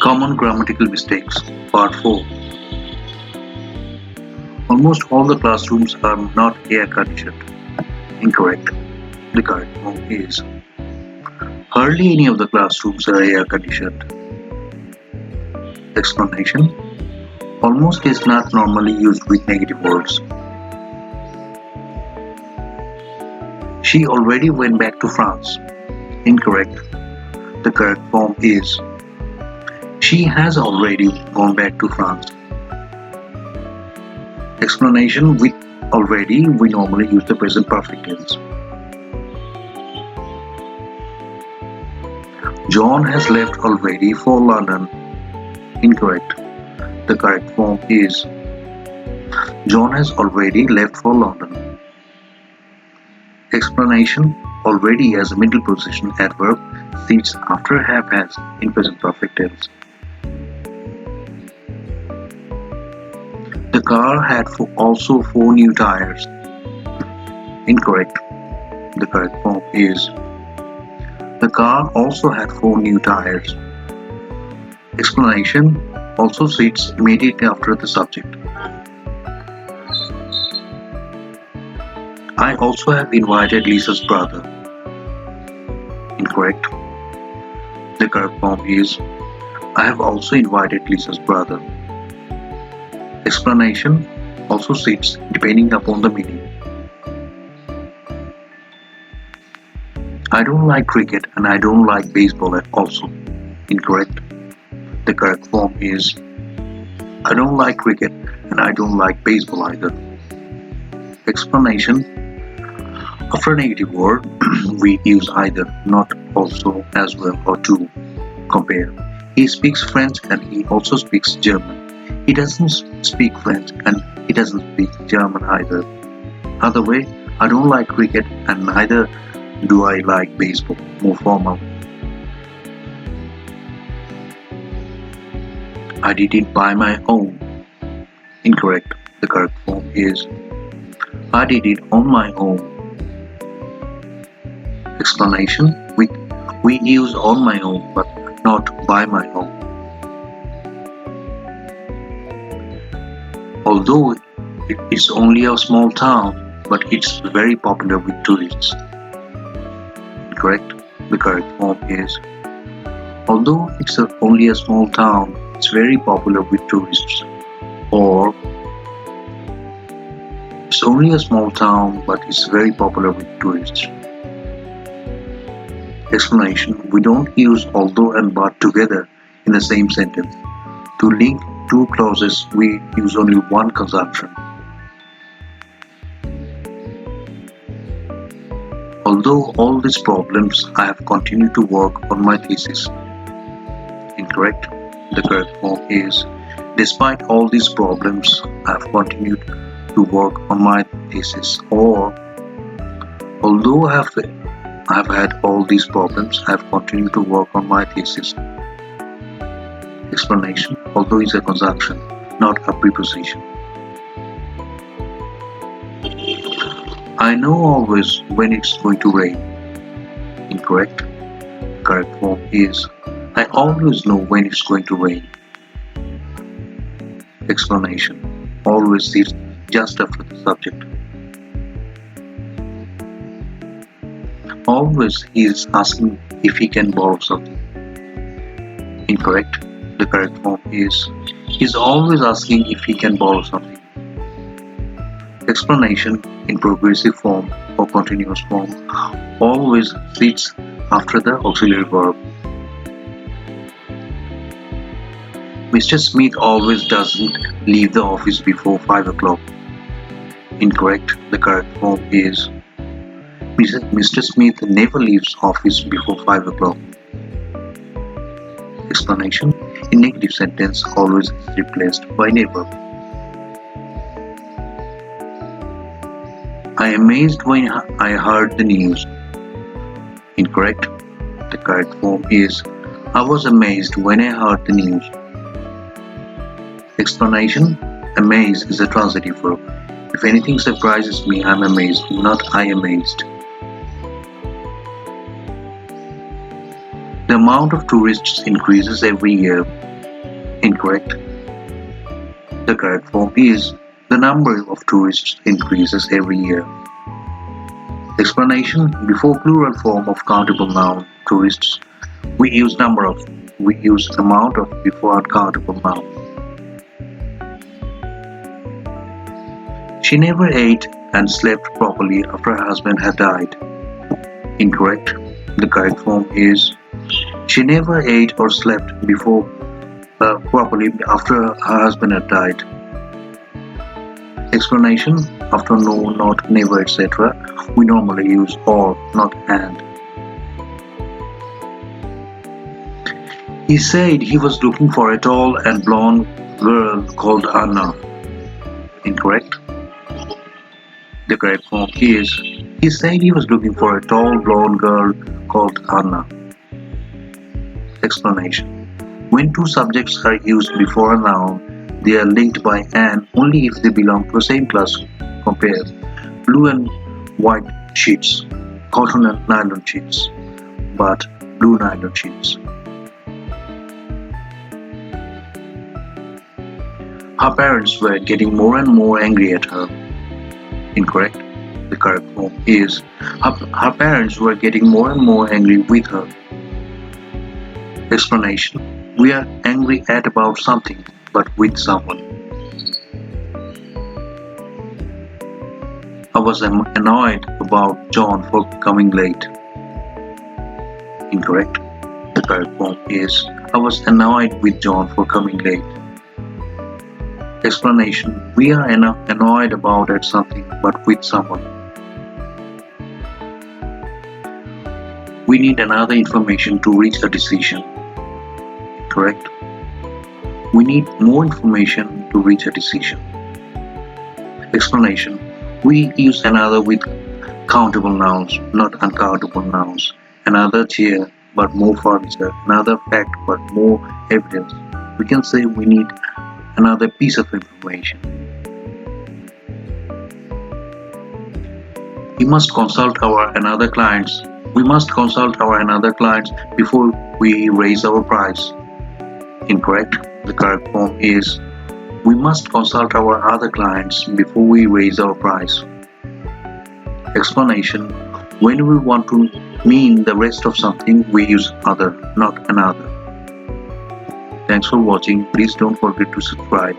Common grammatical mistakes, Part 4. Almost all the classrooms are not air conditioned. Incorrect. The correct form is hardly any of the classrooms are air conditioned. Explanation: almost is not normally used with negative words. She already went back to France. Incorrect. The correct form is she has already gone back to France. Explanation: with already we normally use the present perfect tense. John has left already for London. Incorrect. The correct form is John has already left for London. Explanation: already as a middle position adverb sits after have has in present perfect tense. The car had also 4 new tires. Incorrect. The correct form is the car also had 4 new tires. Explanation: also sits immediately after the subject. I also have invited Lisa's brother. Incorrect. The correct form is I have also invited Lisa's brother. Explanation: also sits depending upon the meaning. I don't like cricket and I don't like baseball also. Incorrect. The correct form is I don't like cricket and I don't like baseball either. Explanation: after a negative word, we use either, not, also, as well, or to. Compare. He speaks French and he also speaks German. He doesn't speak French and he doesn't speak German either. Other way, I don't like cricket and neither do I like baseball. More formal. I did it by my own. Incorrect. The correct form is I did it on my own. Explanation: we use on my own but not by my own. Although it is only a small town, but it's very popular with tourists. Correct. The correct form is although it's only a small town, it's very popular with tourists. Or it's only a small town, but it's very popular with tourists. Explanation: we don't use although and but together in the same sentence. To link two clauses, we use only one conjunction. Although all these problems, I have continued to work on my thesis. Incorrect. The correct form is despite all these problems, I have continued to work on my thesis. Or although I have had all these problems, I have continued to work on my thesis. Explanation: although is a conjunction, not a preposition. I know always when it's going to rain. Incorrect. Correct form is I always know when it's going to rain. Explanation: always sits just after the subject. Always he is asking if he can borrow something. Incorrect. The correct form is he's always asking if he can borrow something. Explanation: in progressive form or continuous form, always sits after the auxiliary verb. Mr. Smith always doesn't leave the office before 5 o'clock. Incorrect. The correct form is Mr. Smith never leaves office before 5 o'clock. Explanation: in negative sentence, always is replaced by never. I amazed when I heard the news. Incorrect. The correct form is I was amazed when I heard the news. Explanation: amaze is a transitive verb. If anything surprises me, I'm amazed, not I amazed. The amount of tourists increases every year. Incorrect. The correct form is the number of tourists increases every year. Explanation: before plural form of countable noun tourists, we use number of. We use amount of before uncountable noun. She never ate and slept properly after her husband had died. Incorrect. The correct form is she never ate or slept before properly after her husband had died. Explanation: after no, not, never, etc., we normally use or, not and. He said he was looking for a tall and blonde girl called Anna. Incorrect. The correct form is he said he was looking for a tall blonde girl called Anna. Explanation: when two subjects are used before a noun, they are linked by an only if they belong to the same class. Compare blue and white sheets, cotton and nylon sheets, but blue nylon sheets. Her parents were getting more and more angry at her. Incorrect. The correct form is her parents were getting more and more angry with her. Explanation: we are angry at about something, but with someone. I was annoyed about John for coming late. Incorrect. The correct form is I was annoyed with John for coming late. Explanation: we are annoyed about at something, but with someone. We need another information to reach a decision. Correct. We need more information to reach a decision. Explanation: we use another with countable nouns, not uncountable nouns. Another chair, but more furniture. Another fact, but more evidence. We can say we need another piece of information. We must consult our another clients before we raise our price. Incorrect. The correct form is we must consult our other clients before we raise our price. Explanation: when we want to mean the rest of something, we use other, not another. Thanks for watching. Please don't forget to subscribe.